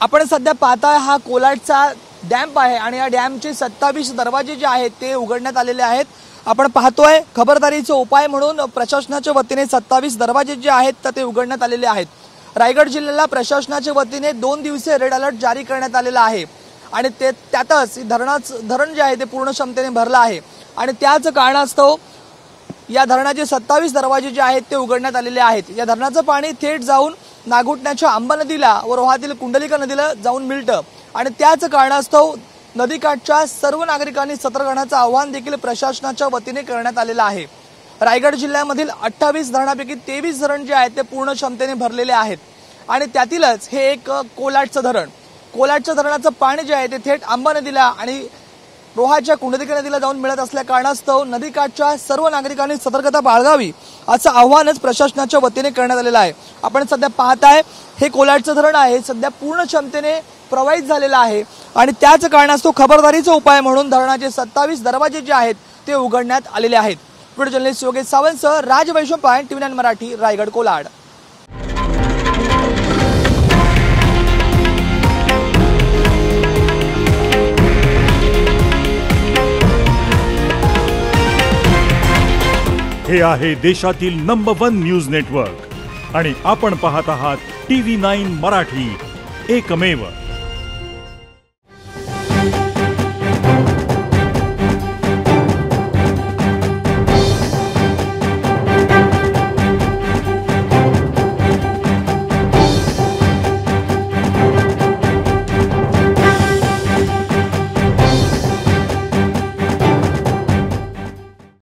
आपण सध्या पाहताय हा कोलाडचा डॅम आहे आणि या डॅमचे 27 दरवाजे जे आहेत ते उघडण्यात आलेले आहेत। आपण पाहतोय खबरदारीचा उपाय म्हणून प्रशासनाच्या वतीने 27 दरवाजे जे आहेत ते उघडण्यात आलेले आहेत। रायगड जिल्ह्याला प्रशासनाच्या वतीने 2 दिवसीय रेड अलर्ट जारी करण्यात आलेला आहे आणि त्यातच धरण जे आहे ते पूर्ण क्षमतेने भरलं आहे आणि त्याच कारणास्तव या धरणाचे 27 दरवाजे जे आहेत ते उघडण्यात आलेले आहेत। या धरणाचं पाणी थेट जाऊन नागुटण्याच्या आंबा नदीला व रोहातील कुंडलिका नदीला जाऊन मिळतं आणि त्याच कारणास्तव नदीकाठच्या सर्व नागरिकांनी सतर्क राहण्याचं आवाहन देखील प्रशासनाच्या वतीने करण्यात आलेलं आहे। रायगड जिल्ह्यामधील 28 धरणांपैकी 23 धरण जे आहेत ते पूर्ण क्षमतेने भरलेले आहेत आणि त्यातीलच हे एक कोलाडचं धरण। कोलाडच्या धरणाचं पाणी जे आहे ते थेट आंबा नदीला आणि रोहाच्या कुंडलिका नदीला जाऊन मिळत असल्या कारणास्तव नदीकाठच्या सर्व नागरिकांनी सतर्कता बाळगावी असं आव्हानच प्रशासनाच्या वतीने करण्यात आलेलं आहे। आपण सध्या पाहताय हे कोलाडचं धरण आहे, सध्या पूर्ण क्षमतेने प्रवाहित झालेलं आहे आणि त्याच कारणास्तव खबरदारीचा उपाय म्हणून धरणाचे 27 दरवाजे जे आहेत ते उघडण्यात आलेले आहेत। व्हिडिओ जर्नलिस्ट योगेश सावंतसह राज वैष्णव, TV9 मराठी, रायगड कोलाड। हे आहे देशातील नंबर 1 न्यूज नेटवर्क आणि आपण पाहत आहात TV9 मराठी, एकमेव।